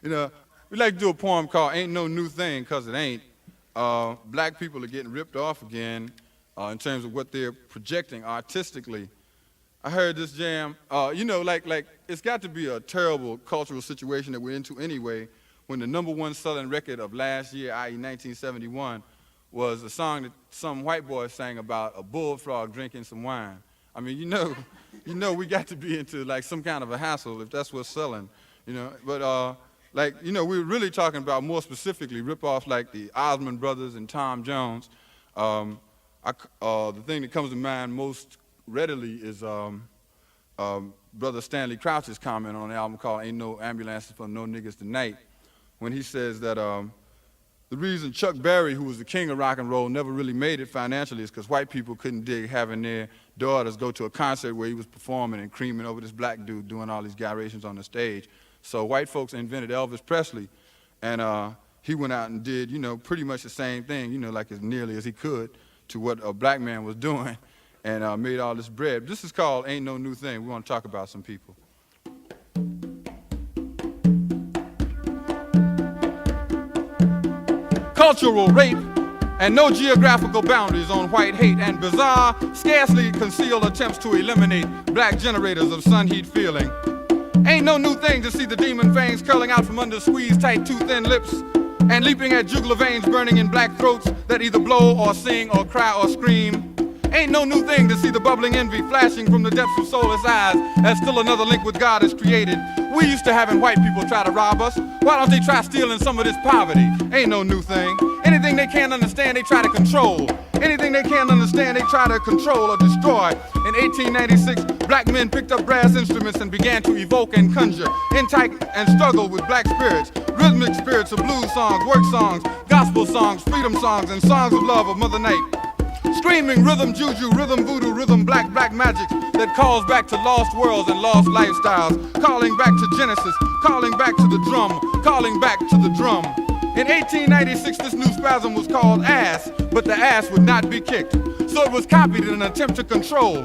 You know, we like to do a poem called Ain't No New Thing, because it ain't. Black people are getting ripped off again in terms of what they're projecting artistically. I heard this jam, like it's got to be a terrible cultural situation that we're into anyway, when the #1 selling record of last year, i.e. 1971, was a song that some white boy sang about a bullfrog drinking some wine. I mean, you know we got to be into like some kind of a hassle if that's what's selling, you know. But we're really talking about more specifically rip-offs like the Osmond Brothers and Tom Jones. The thing that comes to mind most readily is Brother Stanley Crouch's comment on an album called Ain't No Ambulances for No Niggas Tonight, when he says that the reason Chuck Berry, who was the king of rock and roll, never really made it financially is because white people couldn't dig having their daughters go to a concert where he was performing and creaming over this black dude doing all these gyrations on the stage. So white folks invented Elvis Presley, and he went out and did, pretty much the same thing, like as nearly as he could to what a black man was doing, and made all this bread. This is called Ain't No New Thing. We want to talk about some people. Cultural rape and no geographical boundaries on white hate and bizarre, scarcely concealed attempts to eliminate black generators of sun heat feeling. Ain't no new thing to see the demon fangs curling out from under squeezed tight too thin lips and leaping at jugular veins burning in black throats that either blow or sing or cry or scream. Ain't no new thing to see the bubbling envy flashing from the depths of soulless eyes as still another link with God is created. We used to having white people try to rob us. Why don't they try stealing some of this poverty? Ain't no new thing. Anything they can't understand, they try to control. Anything they can't understand, they try to control or destroy. In 1896, black men picked up brass instruments and began to evoke and conjure, intake and struggle with black spirits, rhythmic spirits of blues songs, work songs, gospel songs, freedom songs, and songs of love of Mother Night. Screaming rhythm juju, rhythm voodoo, rhythm black magic that calls back to lost worlds and lost lifestyles, calling back to Genesis, calling back to the drum, calling back to the drum. In 1896, this new spasm was called ass, but the ass would not be kicked. So it was copied in an attempt to control.